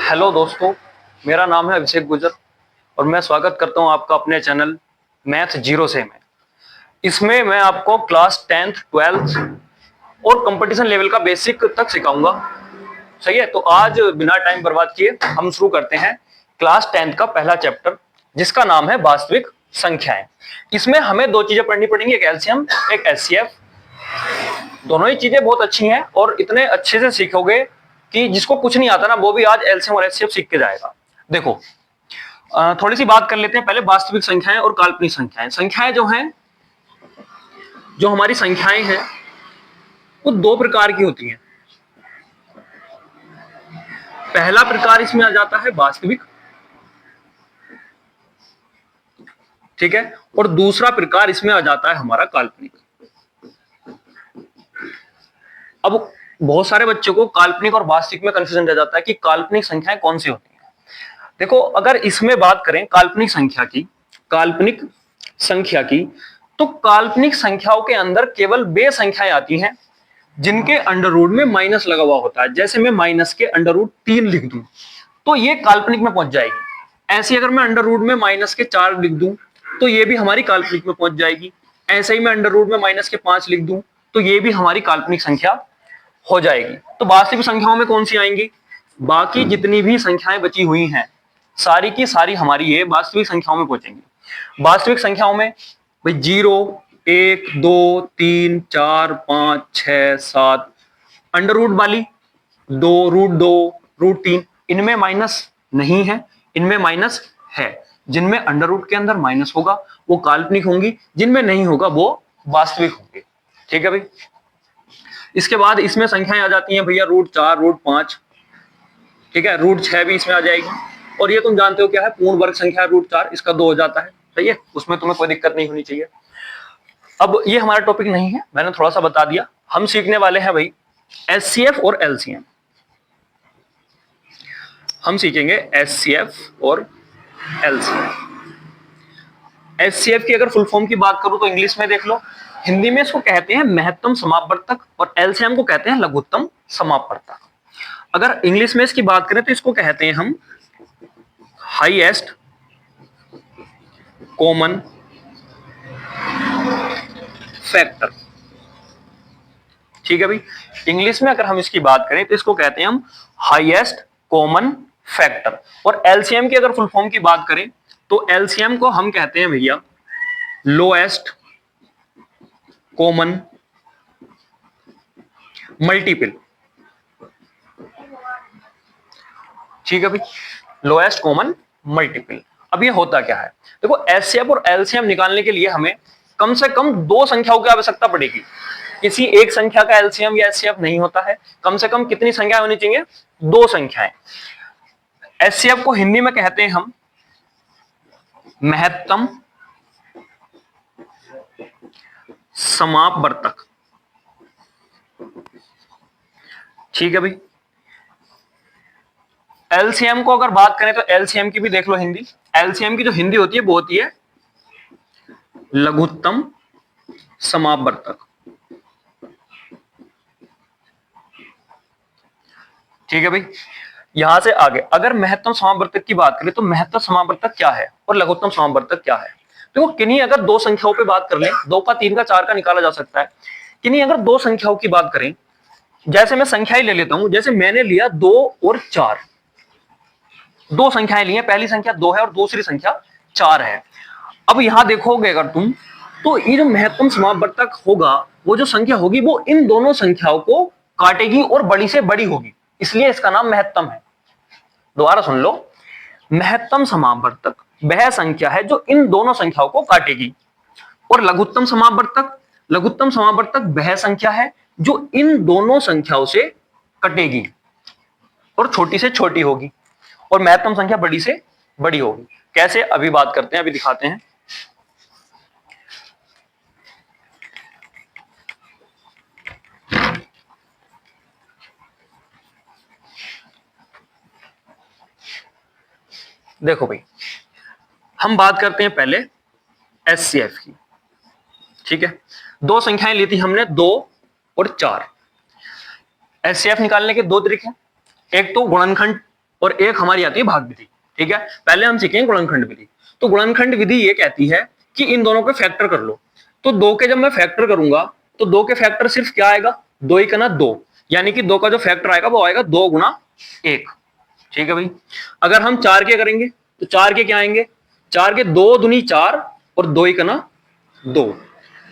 Hello दोस्तों, मेरा नाम है अभिषेक गुजर और मैं स्वागत करता हूं आपका अपने चैनल मैथ जीरो से में। इसमें मैं आपको क्लास 10th 12th और कंपटीशन लेवल का बेसिक तक सिखाऊंगा। सही है, तो आज बिना टाइम बर्बाद किए हम शुरू करते हैं क्लास 10th का पहला चैप्टर, जिसका नाम है वास्तविक संख्याएं। इसमें हमें दो चीजें पढ़नी पड़ेंगी, एक एलसीएम एक एचसीएफ। दोनों ही चीजें बहुत अच्छी हैं और इतने अच्छे से सीखोगे कि जिसको कुछ नहीं आता ना वो भी आज एलसीएम और एचसीएफ सीख के जाएगा। देखो, थोड़ी सी बात कर लेते हैं पहले वास्तविक संख्याएं और काल्पनिक संख्याएं। संख्याएं जो हैं, जो हमारी संख्याएं हैं, वो दो प्रकार की होती हैं। पहला प्रकार इसमें आ जाता है वास्तविक, ठीक है, और दूसरा प्रकार इसमें आ जाता है हमारा काल्पनिक। अब बहुत सारे बच्चों को काल्पनिक और वास्तविक में कंफ्यूजन रह जाता है कि काल्पनिक संख्याएं कौन सी होती हैं। देखो, अगर इसमें बात करें काल्पनिक संख्या की, काल्पनिक संख्या की, तो काल्पनिक संख्याओं के अंदर केवल वे संख्याएं आती हैं जिनके अंडर रूट में माइनस लगा हुआ होता है। जैसे मैं माइनस के अंडर रूट 3 लिख दूं तो ये काल्पनिक में पहुंच जाएगी। ऐसे अगर मैं अंडर रूट में माइनस के 4 लिख दूं तो ये भी हमारी काल्पनिक में पहुंच जाएगी। ऐसे ही मैं अंडर रूट में माइनस के 5 लिख दूं तो ये भी हमारी काल्पनिक संख्या हो जाएगी। तो वास्तविक संख्याओं में कौन सी आएंगी? बाकी जितनी भी संख्याएं बची हुई हैं सारी की सारी हमारी ये वास्तविक संख्याओं में पहुंचेंगी। वास्तविक संख्याओं में भाई 0, 1, 2, 3, 4, 5, 6, 7, अंडर रूट वाली 2, रूट 2, रूट 3, इनमें माइनस नहीं है, इनमें माइनस है। जिनमें अंडर रूट के अंदर माइनस होगा वो काल्पनिक होंगी, जिनमें नहीं होगा वो वास्तविक होंगे। ठीक है भाई। इसके बाद इसमें संख्याएं आ जाती हैं भैया रूट 4, रूट 5, ठीक है, रूट 6 भी इसमें आ जाएगी। और ये तुम जानते हो क्या है, पूर्ण वर्ग संख्या रूट 4, इसका 2 हो जाता है। सही है, उसमें तुम्हें कोई दिक्कत नहीं होनी चाहिए। अब ये हमारा टॉपिक नहीं है, मैंने थोड़ा सा बता दिया। हम सीखने वाले हैं भाई एचसीएफ और एलसीएम। हम सीखेंगे एचसीएफ और एलसीएम। एचसीएफ की अगर फुल फॉर्म की बात करूं तो इंग्लिश में देख लो, हिंदी में इसको कहते हैं महत्तम समापवर्तक और एलसीएम को कहते हैं लघुत्तम समापवर्तक। अगर इंग्लिश में इसकी बात करें तो इसको कहते हैं हम हाईएस्ट कॉमन फैक्टर। ठीक है भाई। इंग्लिश में अगर हम इसकी बात करें तो इसको कहते हैं हम हाईएस्ट कॉमन फैक्टर। और एलसीएम की अगर फुल फॉर्म की बात करें तो एलसीएम को हम कहते हैं भैया लोएस्ट कॉमन मल्टीपल। ठीक है भाई, लोएस्ट कॉमन मल्टीपल। अब ये होता क्या है, देखो एचसीएफ और एलसीएम निकालने के लिए हमें कम से कम दो संख्याओं की आवश्यकता पड़ेगी। किसी एक संख्या का एलसीएम या एचसीएफ नहीं होता है, कम से कम कितनी संख्या होनी चाहिए? दो संख्याएं। एचसीएफ को हिंदी में कहते हैं हम महत्तम समापवर्तक। ठीक है भाई। एलसीएम को अगर बात करें तो एलसीएम की भी देख लो हिंदी। एलसीएम की जो हिंदी होती है वो होती है लघुत्तम समापवर्तक। ठीक है भाई। यहां से आगे अगर महत्तम समापवर्तक की बात करें तो महत्तम समापवर्तक क्या है और लघुत्तम समापवर्तक क्या है? तो किन्हीं अगर दो संख्याओं पे बात कर लें, 2 का 3 का 4 का निकाला जा सकता है। किन्हीं अगर दो संख्याओं की बात करें, जैसे मैं संख्या ही ले लेता हूं, जैसे मैंने लिया 2 और 4, दो संख्याएं ली हैं, पहली संख्या 2 है और दूसरी संख्या 4 है। अब यहां देखोगे अगर तुम, तो ये जो महत्तम समापवर्तक होगा, वो जो संख्या होगी वो इन दोनों संख्याओं को काटेगी और बड़ी से बड़ी होगी, इसलिए इसका नाम महत्तम है। दोबारा सुन लो, महत्तम समापवर्तक वह संख्या है जो इन दोनों संख्याओं को काटेगी। और लघुत्तम समापवर्तक, लघुत्तम समापवर्तक वह संख्या है जो इन दोनों संख्याओं से कटेगी और छोटी से छोटी होगी, और महत्तम संख्या बड़ी से बड़ी होगी। कैसे, अभी बात करते हैं, अभी दिखाते हैं। देखो भाई, हम बात करते हैं पहले एचसीएफ की। ठीक है, दो संख्याएं ली थी हमने 2 और 4। एचसीएफ निकालने के दो तरीके हैं, एक तो गुणनखंड और एक हमारी आती है भाग विधि। ठीक है, पहले हम सीखेंगे गुणनखंड विधि। तो गुणनखंड विधि ये कहती है कि इन दोनों के फैक्टर कर लो। तो दो के जब मैं फैक्टर करूंगा तो दो के फैक्टर सिर्फ क्या आएगा, दो ही करना दो, यानी कि दो का जो फैक्टर आएगा वो आएगा 2 गुणा 1। ठीक है भाई। अगर हम 4 के करेंगे तो 4 के क्या आएंगे, 4 के 2 दूनी 4 और 2 ही करना 2।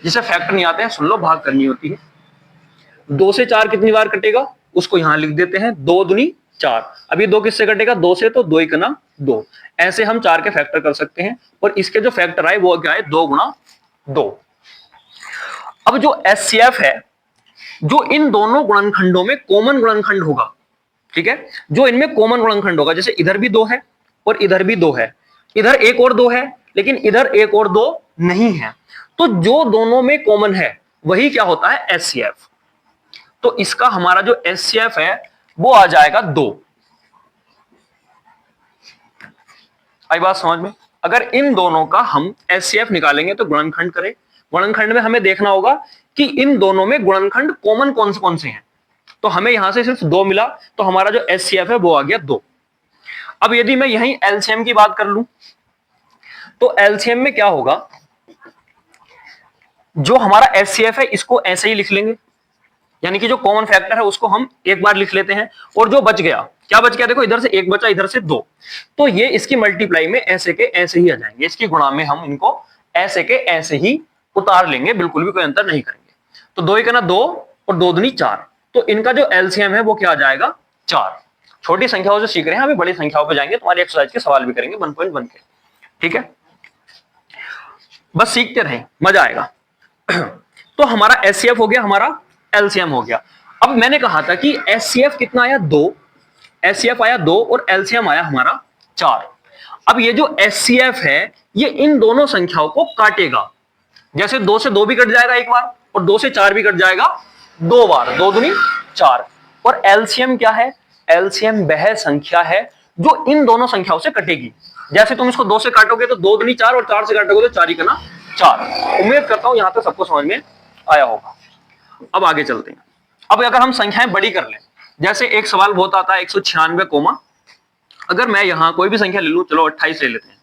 जिसे फैक्टर नहीं आते हैं सुन लो, भाग करनी होती है। 2 से 4 कितनी बार कटेगा उसको यहां लिख देते हैं, 2 दूनी 4। अब ये 2 किससे कटेगा, 2 से, तो 2 ही करना 2। ऐसे हम 4 के फैक्टर कर सकते हैं और इसके जो फैक्टर आए वो क्या है, 2 गुणा 2। अब जो एचसीएफ है, जो इन दोनों गुणनखंडों में कॉमन गुणनखंड होगा, ठीक है, जो इनमें कॉमन गुणनखंड होगा, जैसे इधर भी 2 है और इधर भी 2 है, इधर एक और 2 है लेकिन इधर एक और 2 नहीं है, तो जो दोनों में कॉमन है वही क्या होता है, एचसीएफ। तो इसका हमारा जो एचसीएफ है वो आ जाएगा 2। आई बात समझ में। अगर इन दोनों का हम एचसीएफ निकालेंगे तो गुणनखंड करें, गुणनखंड में हमें देखना होगा कि इन दोनों में गुणनखंड कॉमन कौन से हैं। तो हमें यहां से सिर्फ 2 मिला, तो हमारा जो एचसीएफ है वो आ गया 2। अब यदि मैं यहीं एलसीएम की बात कर लूं तो एलसीएम में क्या होगा, जो हमारा एचसीएफ है इसको ऐसे ही लिख लेंगे, यानी कि जो कॉमन फैक्टर है उसको हम एक बार लिख लेते हैं, और जो बच गया, क्या बच गया, देखो इधर से 1 बचा, इधर से 2, तो ये इसकी मल्टीप्लाई में ऐसे के ऐसे ही आ जाएंगे, इसकी गुणा में हम इनको ऐसे के ऐसे ही उतार लेंगे, बिल्कुल भी कोई अंतर नहीं करेंगे। तो 2 एक ना 2 और 2 दूनी 4, तो इनका जो एलसीएम है वो क्या आ जाएगा, 4। छोटी संख्याओं से सीख रहे हैं, अभी बड़ी संख्याओं पे जाएंगे, तुम्हारी एक्सरसाइज के सवाल भी करेंगे 1.1 के। ठीक है, बस सीखते रहें, मजा आएगा। तो हमारा एचसीएफ हो गया, हमारा एलसीएम हो गया। अब मैंने कहा था कि एचसीएफ कितना आया, 2, एचसीएफ आया 2 और एलसीएम आया हमारा 4। अब ये जो एचसीएफ है ये इन दोनों संख्याओं को काटेगा, जैसे 2 से 2 भी कट जाएगा एक बार और 2 से 4 भी कट जाएगा 2 बार, 2 दूनी 4। और एलसीएम क्या है, एलसीएम वह संख्या है जो इन दोनों संख्याओं से कटेगी। जैसे तुम इसको 2 से काटोगे तो 2 दूनी 4 और 4 से काटोगे तो 4 ही करना 4। उम्मीद करता हूं यहां तक सबको समझ में आया होगा। अब आगे चलते हैं। अब अगर हम संख्याएं बड़ी कर लें, जैसे एक सवाल बहुत आता है 196 कोमा, अगर मैं यहां कोई भी संख्या ले लूं, चलो 28 ले लेते हैं,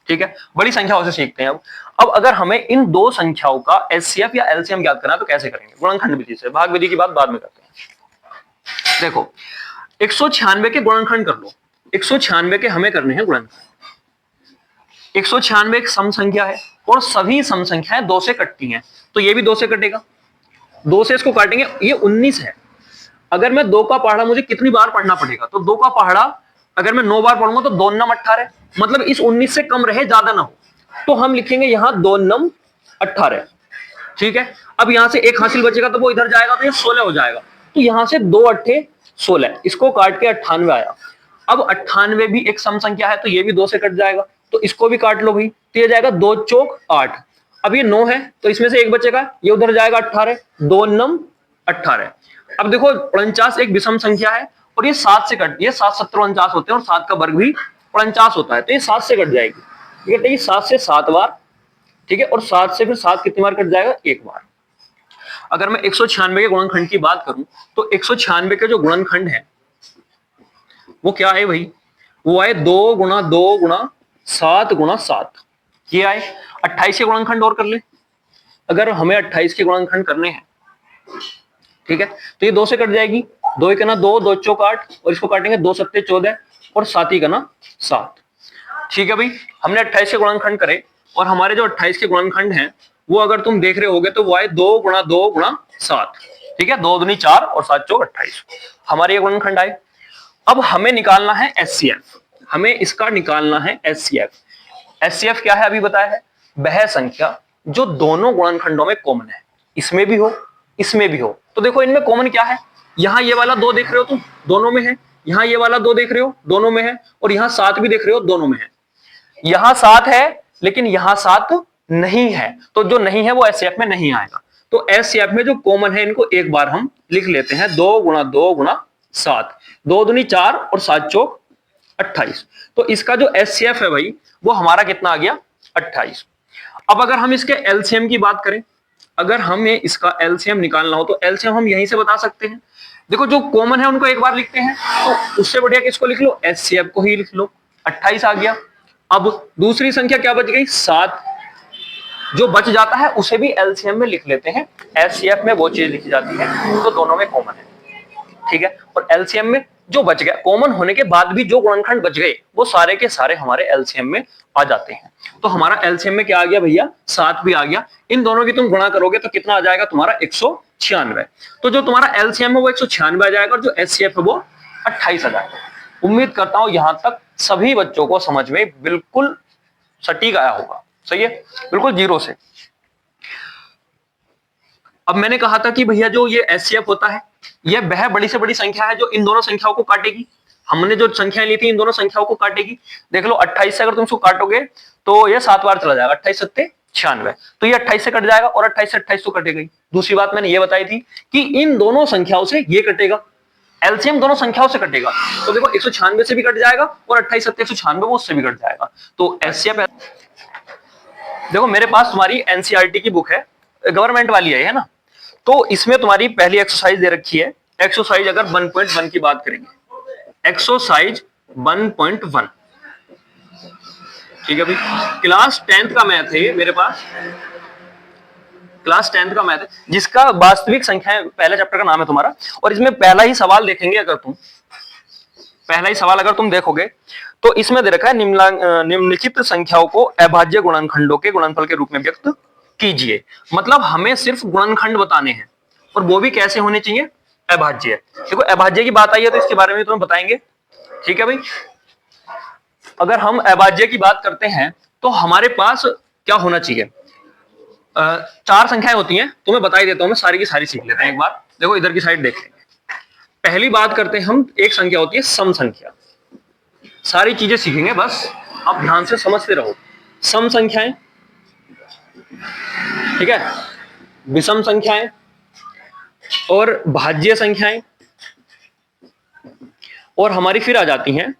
ठीक है, बड़ी संख्याओं से सीखते हैं। अब अगर हमें इन दो संख्याओं का एचसीएफ या एलसीएम ज्ञात करना है तो कैसे करेंगे, गुणनखंड विधि से। भाग विधि की बात बाद में करते हैं। देखो 196 के गुणनखंड कर लो, 196 के हमें करने हैं गुणनखंड। 196 एक सम संख्या है और सभी सम संख्याएं 2 से कटती हैं, तो ये भी 2 से कटेगा, 2 से इसको काटेंगे, ये 19 है। अगर मैं 2 का पहाड़ा मुझे कितनी बार पढ़ना पड़ेगा, तो 2 का पहाड़ा अगर मैं 9 बार पढ़ूंगा तो 2 नम 18, मतलब इस 19 से कम रहे, ज्यादा ना हो, तो हम लिखेंगे यहां 2 नम 18। ठीक है, अब यहां से एक हासिल बचेगा तो वो इधर जाएगा तो ये 16 हो जाएगा, तो यहां से 2 अट्ठे 16, इसको काट के 98 आया। अब 98 भी एक सम संख्या है तो ये भी 2 से कट जाएगा, तो इसको भी काट लो भाई, तो ये जाएगा 2 चौक 8। अब ये 9 है तो इसमें से एक बचेगा, ये उधर जाएगा 18, 2 नम 18। अब देखो 49 एक विषम संख्या है और ये 7 से कट, ये 7 7 49 होते हैं और 7 का वर्ग भी 49 होता है, तो ये 7 से कट जाएगी। ठीक है, 7 से 7 बार, ठीक है, और 7 से फिर 7 कितनी बार कट जाएगा, एक बार। अगर मैं 196 के गुणनखंड की बात करूं तो 196 के जो गुणनखंड है वो क्या है भाई, वो आए 2 गुणा 2 गुणा 7 गुणा 7, ये आए। 28 के गुणनखंड और कर ले, अगर हमें 28 के गुणनखंड करने हैं, ठीक है, तो ये 2 से कट जाएगी, 2 एक ना 2, 2 चौक 8 और इसको काटेंगे 2 सत्ते 14 और 7 ही करना 7। ठीक है भाई, हमने 28 के गुणनखंड करे और हमारे जो 28 के गुणनखंड हैं वो अगर तुम देख रहे होगे तो वो आए 2 गुणा 2 गुणा 7, ठीक है, 2 दूनी 4 और 7 चौक 28, हमारे ये गुणनखंड आए। अब हमें निकालना है एचसीएफ, हमें इसका निकालना है एचसीएफ। एचसीएफ क्या है अभी बताया है, वह संख्या जो दोनों गुणनखंडों में कॉमन है, इसमें भी हो इसमें भी हो। तो देखो इनमें कॉमन क्या है, यहां ये वाला 2 देख रहे हो तुम, दोनों में है, यहां ये वाला 2 देख रहे हो, दोनों में है, और यहां 7 भी देख रहे हो, दोनों में है। यहां 7 है लेकिन यहां 7 नहीं है, तो जो नहीं है वो एचसीएफ में नहीं आएगा। तो एचसीएफ में जो कॉमन है इनको एक बार हम लिख लेते हैं, 2 गुणा 2 गुणा 7, 2 दूनी 4 और 7 चौक 28। तो इसका जो एचसीएफ है भाई वो हमारा कितना आ गया, 28। अब अगर हम इसके एलसीएम की बात करें, अगर हमें इसका एलसीएम निकालना हो तो एलसीएम हम यहीं से बता सकते हैं। देखो जो कॉमन है उनको एक बार लिखते हैं, तो उससे बढ़िया किसको लिख लो, एचसीएफ को ही लिख लो। 28 आ गया। अब दूसरी संख्या क्या बच गई, 7। जो बच जाता है उसे भी एलसीएम में लिख लेते हैं, एचसीएफ में वो चीज लिखी जाती है, तो दोनों में कॉमन है, ठीक है। और एलसीएम में जो बच गया, कॉमन होने के बाद भी जो गुणनखंड बच गए वो सारे के सारे हमारे एलसीएम में आ जाते हैं। तो हमारा एलसीएम में क्या आ गया भैया, 7 भी आ गया। इन दोनों की तुम गुणा करोगे तो कितना आ जाएगा तुम्हारा, 196। तो जो तुम्हारा एलसीएम है वो 196 आ जाएगा और जो एचसीएफ है वो 28 आ जाएगा। उम्मीद करता हूं यहां तक सभी बच्चों को समझ में बिल्कुल सटीक आया होगा, सही है, बिल्कुल जीरो से। अब मैंने कहा था कि भैया जो ये एचसीएफ होता है, यह वह बड़ी से बड़ी संख्या है जो इन दोनों संख्याओं को काटेगी। हमने जो संख्याएं ली थी इन दोनों संख्याओं को काटेगी। देख लो 28 से अगर तुम इसको काटोगे तो ये 7 बार चला जाएगा, 28 सत्ते 96, तो ये 28 से कट जाएगा और 28 से 28 तो कटेगा ही। दूसरी बात मैंने ये बताई थी कि इन दोनों संख्याओं से ये कटेगा, एलसीएम दोनों संख्याओं से कटेगा, तो देखो 196 से भी कट जाएगा और 28 सत्ते 196 वो उससे भी कट जाएगा। तो एचसीएफ, देखो मेरे पास तुम्हारी एनसीईआरटी की बुक है, गवर्नमेंट वाली है ना, तो इसमें तुम्हारी पहली एक्सरसाइज दे रखी है। एक्सरसाइज अगर 1.1 की बात करेंगे, एक्सरसाइज 1.1, ठीक है भाई। क्लास 10th का मैथ है मेरे पास, क्लास 10th का मैथ है जिसका वास्तविक संख्याएं पहले चैप्टर का नाम है तुम्हारा। और इसमें पहला ही सवाल देखेंगे, अगर तुम पहला ही सवाल अगर तुम देखोगे तो इसमें दे रखा है निम्नलिखित संख्याओं को अभाज्य गुणनखंडों के गुणनफल के रूप में व्यक्त कीजिए। मतलब हमें सिर्फ गुणनखंड बताने हैं और वो भी कैसे होने चाहिए, अभाज्य। देखो अभाज्य की बात आई है तो इसके बारे में तुम्हें बताएंगे, ठीक है भाई। अगर हम अभाज्य की बात करते हैं तो हमारे पास क्या होना चाहिए, 4 संख्याएं होती हैं, तुम्हें बता ही देता हूं मैं, सारी की सारी सीख लेते हैं एक बार। देखो इधर की साइड देख लेंगे। पहली बात करते हैं हम, एक संख्या होती है सम संख्या। सारी चीजें सीखेंगे, बस आप ध्यान से समझते रहो। सम संख्याएं, ठीक है, विषम संख्याएं और भाज्य संख्याएं, और हमारी फिर आ जाती हैं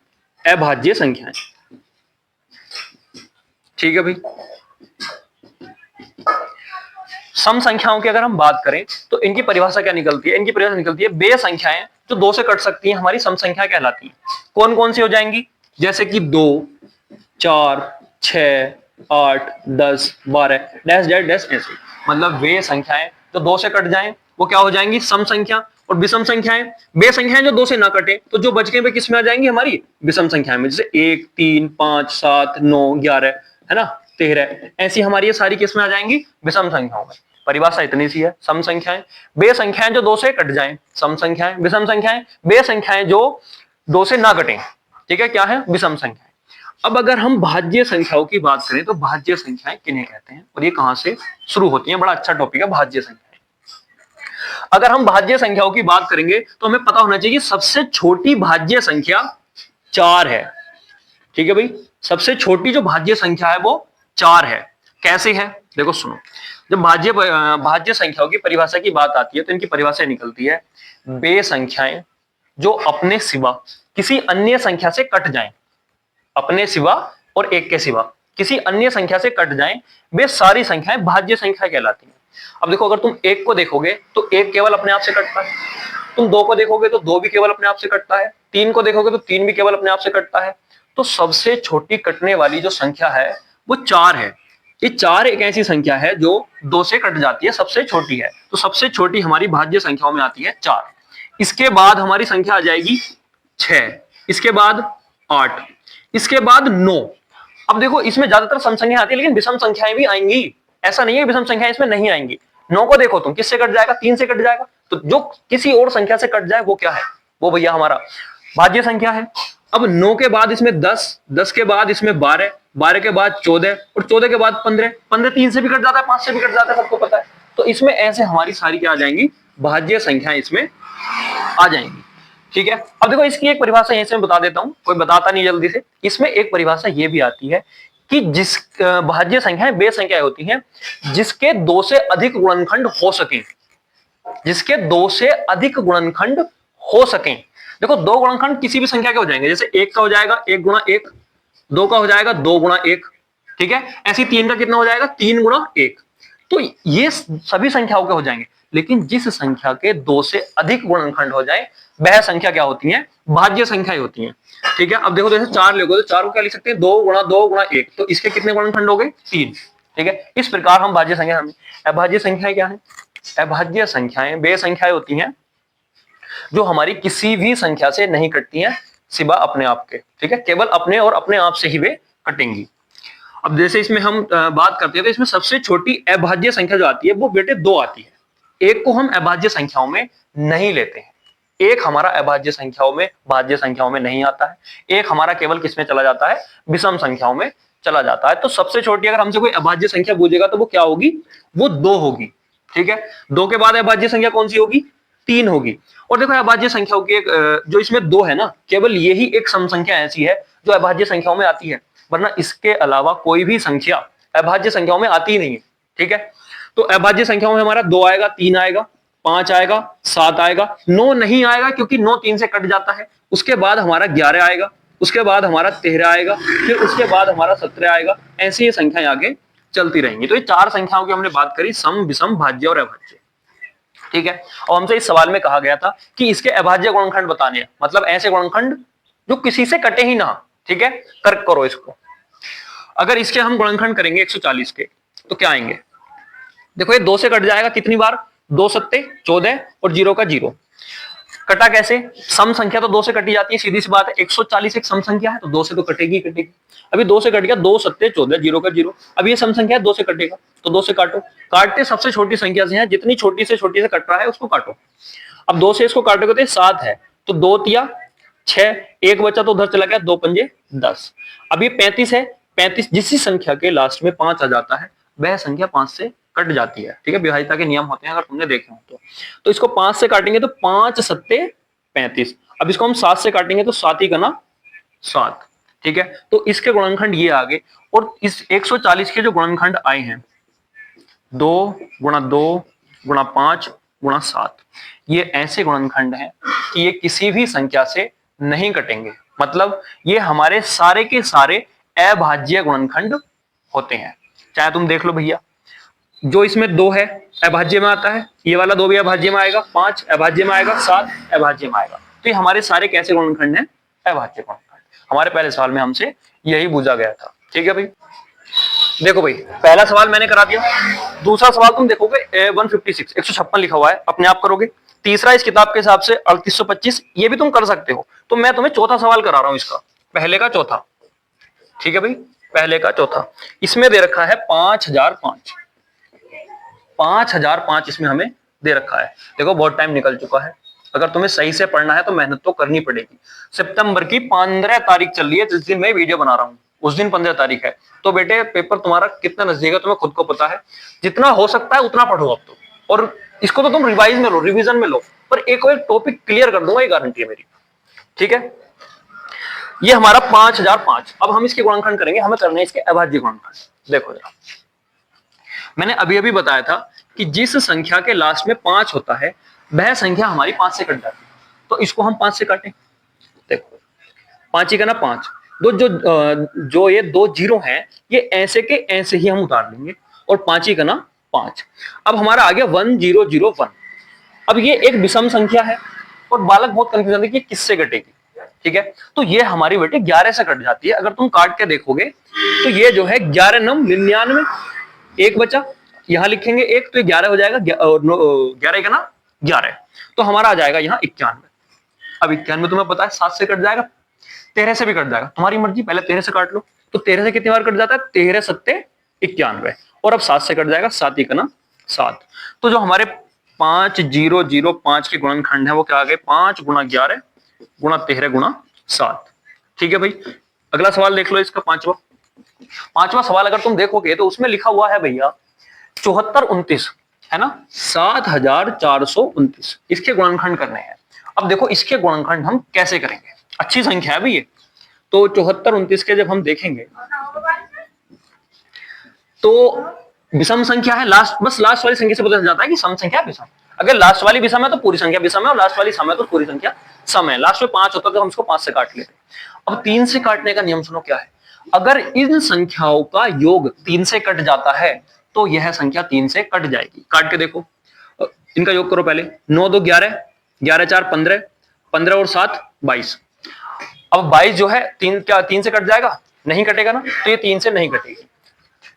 अभाज्य संख्याएं, ठीक है भाई। सम संख्याओं की अगर हम बात करें तो इनकी परिभाषा क्या निकलती है, इनकी परिभाषा निकलती है वे संख्याएं जो 2 से कट सकती हैं हमारी सम संख्या कहलाती हैं। कौन कौन सी हो जाएंगी, जैसे कि 2, 4, 6, 8, 10, 12 डैश डैश डैश ऐसे। मतलब वे संख्याएं जो 2 से कट जाएं वो क्या हो जाएंगी, सम संख्या। और विषम संख्याएं, वे संख्याएं जो 2 से ना कटे तो जो बच गए वे किस में आ जाएंगी, हमारी विषम संख्याएं में। जैसे 1, 3, 5, 7, 9, 11 है ना, 13, ऐसी हमारी ये सारी किस में आ जाएंगी, विषम संख्याओं में। परिभाषा इतनी सी है, सम संख्याएं वे संख्याएं जो 2 से कट जाएं, सम संख्याएं। विषम संख्याएं वे संख्याएं जो 2 से ना कटें, ठीक है, क्या है, विषम संख्याएं। अब अगर हम भाज्य संख्याओं की बात करें तो भाज्य संख्याएं किन्हें कहते हैं और ये कहां से शुरू होती हैं, बड़ा अच्छा टॉपिक है भाज्य संख्याएं। अगर हम भाज्य संख्याओं की बात करेंगे तो हमें पता होना चाहिए सबसे छोटी भाज्य संख्या 4 है, ठीक है भाई। सबसे छोटी जो भाज्य संख्या है वो 4 है। कैसे है, देखो सुनो। जब भाज्य संख्याओं की परिभाषा की बात आती है तो इनकी परिभाषा निकलती है वे संख्याएं जो अपने सिवा किसी अन्य संख्या से कट जाएं, अपने सिवा और एक के सिवा किसी अन्य संख्या से कट जाएं, वे सारी संख्याएं भाज्य संख्या कहलाती हैं। अब देखो अगर तुम 1 को देखोगे तो 1 केवल अपने आप से कटता है, तुम 2 को देखोगे तो 2 भी केवल अपने आप से कटता है, 3 को देखोगे तो 3 भी केवल अपने आप से कटता है। तो सबसे छोटी कटने वाली जो संख्या है वो 4 है। ये 4 एक ऐसी संख्या है जो 2 से कट जाती है, सबसे छोटी है। तो सबसे छोटी हमारी भाज्य संख्याओं में आती है 4। इसके बाद हमारी संख्या आ जाएगी 6, इसके बाद 8, इसके बाद 9। अब देखो इसमें ज्यादातर सम संख्या आती है लेकिन विषम संख्याएं भी आएंगी, ऐसा नहीं है विषम संख्याएं इसमें नहीं आएंगी। 9 को देखो तुम, किससे कट जाएगा, 3 से कट जाएगा। तो जो किसी और संख्या से कट जाए वो क्या है, वो भैया हमारा भाज्य संख्या है। अब 9 के बाद इसमें 10, 10 के बाद इसमें 12, 12 के बाद 14 और 14 के बाद 15, 15 3 से भी कट जाता है, 5 से भी कट जाता है, सबको पता है। तो इसमें ऐसे हमारी सारी क्या आ जाएंगी, भाज्य संख्याएं इसमें आ जाएंगी, ठीक है। अब देखो इसकी एक परिभाषा यहीं से मैं बता देता हूं, कोई बताता नहीं जल्दी से। इसमें एक परिभाषा ये भी आती है कि जिस भाज्य संख्याएं वे संख्याएं होती हैं जिसके 2 से अधिक गुणनखंड हो सके, जिसके 2 से अधिक गुणनखंड हो सके। देखो 2 गुणनखंड किसी भी संख्या के हो जाएंगे, जैसे 1 का हो जाएगा 1 गुणा 1, 2 का हो जाएगा 2 गुणा 1, ठीक है। ऐसे 3 का कितना हो जाएगा, 3 गुणा 1। तो ये सभी संख्याओं के हो जाएंगे। लेकिन जिस संख्या के 2 से अधिक गुणनखंड हो जाए वह संख्या क्या होती है, भाज्य संख्याएं होती हैं। ठीक है, अब देखो जैसे 4 लोगे तो 4 को क्या लिख सकते हैं, 2 गुणा 2 गुणा 1, तो इसके कितने गुणनखंड हो गए, 3। ठीक है, इस प्रकार हम भाज्य संख्या, अभाज्य संख्याएं क्या है, अभाज्य संख्याएं वे संख्याएं होती हैं जो हमारी किसी भी संख्या से नहीं कटती हैं सिवा अपने आप के। ठीक है, केवल अपने और अपने आप से ही वे कटेंगी। अब जैसे इसमें हम बात करते हैं तो इसमें सबसे छोटी अभाज्य संख्या जो आती है वो बेटे 2 आती है। एक को हम अभाज्य संख्याओं में नहीं लेते हैं, एक हमारा अभाज्य संख्याओं में भाज्य संख्याओं में नहीं आता है, एक हमारा केवल किसमें चला जाता है, विषम संख्याओं में चला जाता है। तो सबसे छोटी अगर हमसे कोई अभाज्य संख्या पूछेगा तो वो क्या होगी, वो 2 होगी। ठीक है, 2 के बाद अभाज्य संख्या कौन सी होगी, 3 होगी। और देखो अभाज्य संख्याओं की एक जो इसमें 2 है ना, केवल यही एक सम संख्या ऐसी है जो अभाज्य संख्याओं में आती है, वरना इसके अलावा कोई भी संख्या अभाज्य संख्याओं में आती ही नहीं है। ठीक है, तो अभाज्य संख्याओं में हमारा 2 आएगा, 3 आएगा, 5 आएगा, 7 आएगा, 9 नहीं आएगा क्योंकि 9 3 से कट जाता है। उसके बाद हमारा 11 आएगा, उसके बाद हमारा 13 आएगा, फिर उसके बाद हमारा 17 आएगा। ऐसी ये संख्याएं आगे चलती रहेंगी। तो ये 4 संख्याओं की हमने बात करी, सम, विषम, भाज्य और अभाज्य। ठीक है, और हमसे इस सवाल में कहा गया था कि इसके अभाज्य गुणनखंड बताने हैं, मतलब ऐसे गुणनखंड जो किसी से कटे ही ना। ठीक है, तर्क करो इसको। अगर इसके हम गुणनखंड करेंगे 140 के तो क्या आएंगे, देखो ये 2 से कट जाएगा कितनी बार, 2 सत्ते 14 और 0 का 0। कटा कैसे, सम संख्या तो 2 से कटी जाती है, सीधी सी बात है। 140 एक सम संख्या है तो 2 से तो कटेगी कटेगी। अभी 2 से कट गया, 2 सत्ते 14, 0 का 0। अब ये सम संख्या है, 2 से कटेगा तो 2 से काटो। काटते सबसे छोटी संख्या से है, जितनी छोटी से कट रहा है उसको काटो। अब 2 से इसको काटोगे तो 7 है, तो 2 तिया 6, एक बचा तो उधर चला गया, 2 पंजे 10। अब ये 35 है, 35 जिस संख्या के लास्ट में 5 आ जाता है वह संख्या 5 से कट जाती है। ठीक है, विभाज्यता के नियम होते हैं अगर तुमने देखे हो तो इसको 5 से काटेंगे तो 5 सत्ते 35। अब इसको हम 7 से काटेंगे तो 7 ही गना 7। ठीक है, तो इसके गुणनखंड ये आ गए। और इस 140 के जो गुणनखंड आए हैं 2 गुणा 2 गुणा 5 गुणा 7, ये ऐसे गुणनखंड हैं कि ये किसी भी संख्या से नहीं कटेंगे। मतलब ये हमारे सारे के सारे अभाज्य गुणनखंड होते हैं। चाहे तुम देख लो भैया, जो इसमें 2 है अभाज्य में आता है, ये वाला 2 भी अभाज्य में आएगा, 5 अभाज्य में आएगा, 7 अभाज्य में आएगा। तो ये हमारे सारे कैसे गुणनखंड हैं, अभाज्य गुणनखंड। हमारे पहले सवाल में हमसे यही पूछा गया था। ठीक है भाई, देखो भाई पहला सवाल मैंने करा दिया। दूसरा सवाल तुम देखोगे 156 156 लिखा हुआ है, अपने आप करोगे। तीसरा इस किताब के हिसाब से 3825, ये भी तुम कर सकते हो। तो मैं तुम्हें चौथा सवाल करा रहा हूं इसका, पहले का चौथा। ठीक है भाई, पहले का चौथा। इसमें दे रखा है 5005, 5005 इसमें हमें दे रखा है। देखो बहुत टाइम निकल चुका है, अगर तुम्हें सही से पढ़ना है तो मेहनत तो करनी पड़ेगी। सितंबर की 15 तारीख चल रही है जिस दिन मैं वीडियो बना रहा हूँ, उस दिन 15 तारीख है। तो बेटे पेपर तुम्हारा कितना नजदीक है तुम्हें खुद को पता है। जितना हो सकता है उतना पढ़ो अब तो, और इसको तो तुम रिवाइज में लो, रिवीजन में लो, पर एक और टॉपिक क्लियर कर दूंगा, ये गारंटी है मेरी। ठीक है, ये हमारा 5005। अब हम इसके गुणनखंड करेंगे, हमें करने इसके अभाज्य गुणनखंड। देखो जरा, मैंने अभी अभी बताया था कि जिस संख्या के लास्ट में 5 होता है वह संख्या हमारी 5 से कट जाती है। तो इसको हम 5 से काटें, देखो 5 ही का ना 5, जो ये 2 0 हैं ये ऐसे के ऐसे ही हम उतार लेंगे, और 5 ही का ना 5। अब हमारा आ गया 1001। अब ये एक विषम संख्या है और बालक बहुत कंफ्यूजन है कि किससे कटेगी। ठीक है, तो ये हमारी बेटे 11 से कट जाती है। अगर तुम काट के देखोगे तो ये जो है 11 9 99, एक बचा, यहां लिखेंगे एक, तो 11 हो जाएगा, 11 का ना 11, तो हमारा आ जाएगा यहाँ 91। अब 91 तुम्हें पता है 7 से कट जाएगा, 13 से भी कट जाएगा, तुम्हारी मर्जी, पहले 13 से काट लो। तो 13 से कितनी बार कट जाता है, 13 सत्ते 91, और अब 7 से कट जाएगा, 7 ही का ना 7। तो जो हमारे 5005 के गुणनखंड है वो क्या आ गए, 5 गुणा 11 गुणा 13 गुणा 7। ठीक है भाई, अगला सवाल देख लो इसका पांचवा सवाल। अगर तुम देखोगे तो उसमें लिखा हुआ है भैया 7429, है ना, 7429, इसके गुणनखंड करने हैं। अब देखो इसके गुणनखंड हम कैसे करेंगे, अच्छी संख्या है भी ये। तो 7429 के जब हम देखेंगे तो विषम संख्या है, बस लास्ट वाली संख्या से पता चल जाता है कि सम संख्या विषम। अगर लास्ट वाली विषम है तो पूरी संख्या विषम है, और लास्ट वाली सम है तो पूरी संख्या सम है। लास्ट में 5 होता तो हम इसको 5 से काट लेते। अब 3 से काटने का नियम सुनो क्या है, अगर इन संख्याओं का योग 3 से कट जाता है तो यह संख्या 3 से कट जाएगी। काट के देखो, इनका योग करो पहले। 9 2 11, 11 4 15, 15 और 7 22। अब 22 जो है तीन, क्या 3 से कट जाएगा? नहीं कटेगा ना, तो ये 3 से नहीं कटेगी।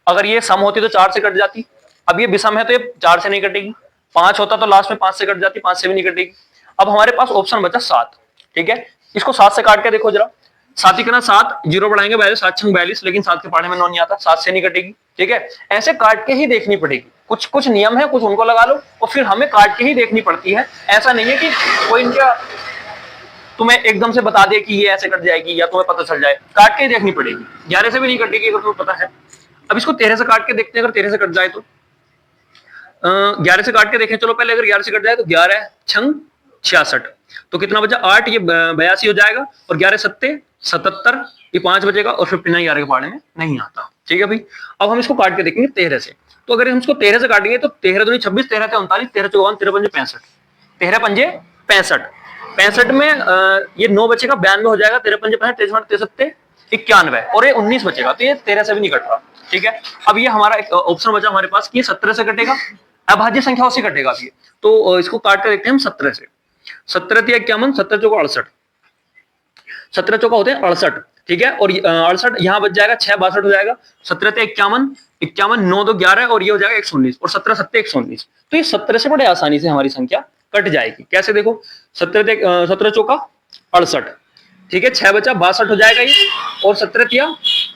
अगर ये सम होती तो 4 से कट जाती, अब ये विषम है तो ये 4 से नहीं कटेगी। 5 होता तो लास्ट में 5 से कट जाती, 5 से भी नहीं कटेगी। अब हमारे पास ऑप्शन बचा 7, ठीक है। इसको 7 से काट के देखो जरा, 7 ही करना, 7 जीरो बढ़ाएंगे 42, 7 छंग 42, लेकिन 7 के पढ़ने में 9 नहीं आता, 7 से नहीं कटेगी, ठीक है। ऐसे काट के ही देखनी पड़ेगी, कुछ कुछ नियम है, कुछ उनको लगा लो और फिर हमें काट के ही देखनी पड़ती है। ऐसा नहीं है कि कोई इनका तुम्हें एकदम से बता दे कि ये ऐसे कट जाएगी या तुम्हें पता चल जाए, काट के ही देखनी पड़ेगी। 11 से भी नहीं कटेगी अगर तुम्हें पता है। अब इसको 13 से काट के देखते हैं, अगर 13 से कट जाए तो 11 से काट के देखें चलो पहले। अगर 11 से कट जाए तो 11 छंग 66, तो कितना बचा 8, ये 82 हो जाएगा, और 11 सत्ते 77, ये 5 बचेगा, और 59 11 के पहाड़े में नहीं आता, ठीक है भाई। अब हम इसको काट के देखेंगे 13 से, तो अगर हम इसको 13 से काटेंगे तो 13 दूनी 26, 13 39, 13 54, 13 पंजे 65, 13 पंजे 65, 65 में ये 9 बचेगा, 92 हो जाएगा, 13 पंजे 65, 13 सत्ते 91, और ये 19 बचेगा, तो ये 13 से भी नहीं कट रहा, ठीक है। अब ये हमारा एक ऑप्शन बचा हमारे पास कि ये 17 से कटेगा, अभाज्य संख्याओं से कटेगा अभी, तो इसको काट के देखते हैं हम 17 से। 17 या 51, 17 चौका 68, 17 चौका होते हैं 68, ठीक है। और 68 यहाँ बच जाएगा, 6 62 हो जाएगा, 17 51, 51 9 2 11, और ये हो जाएगा 119, और 17 7 119, तो ये 17 से बड़े आसानी से हमारी संख्या कट जाएगी। कैसे देखो, 17 चौका 68, ठीक है, 6 बचा 62 हो जाएगा ये, और 17 किया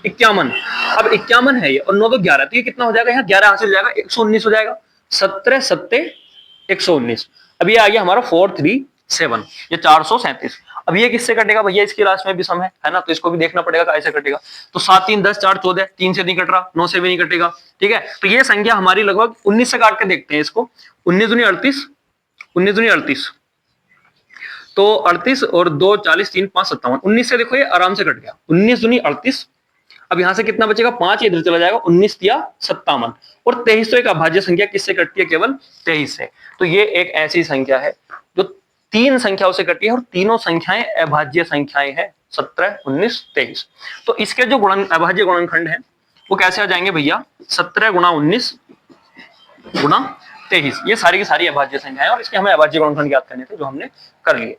51, अब 51 है ये, और 9 2 11, तो ये कितना हो जाएगा, यहाँ 11 हासिल हो जाएगा, 119 हो जाएगा, 17 7 119। अब ये आ गया हमारा 437, ये 437। अब ये किससे कटेगा भैया, इसके लास्ट में भी सम है ना, तो इसको भी देखना पड़ेगा कैसे कटेगा। तो 7 3 10 4 14, 3 से नहीं कट रहा, 9 से भी नहीं कटेगा, ठीक है। तो ये संख्या हमारी लगभग 19 से काट के देखते हैं इसको। 19 दूनी 38, 19 दूनी 38, तो 38 और 2 40, 3 5 57, 19 से देखो ये आराम से कट गया, 19 दूनी 38। अब यहां से कितना बचेगा, 5 इधर चला जाएगा, 19 या 57, और 23 तो एक अभाज्य संख्या किससे कटती है, केवल 23 से। तो ये एक ऐसी संख्या है जो 3 संख्याओं से कटी है, और तीनों संख्याएं अभाज्य संख्याएं हैं, 17 19 23। तो इसके जो अभाज्य गुणनखंड है वो कैसे आ जाएंगे भैया, 17 गुणा 19 गुणा 23, ये सारी की सारी अभाज्य संख्याएं, और इसके हमें अभाज्य गुणनखंड याद करने थे जो हमने कर लिए।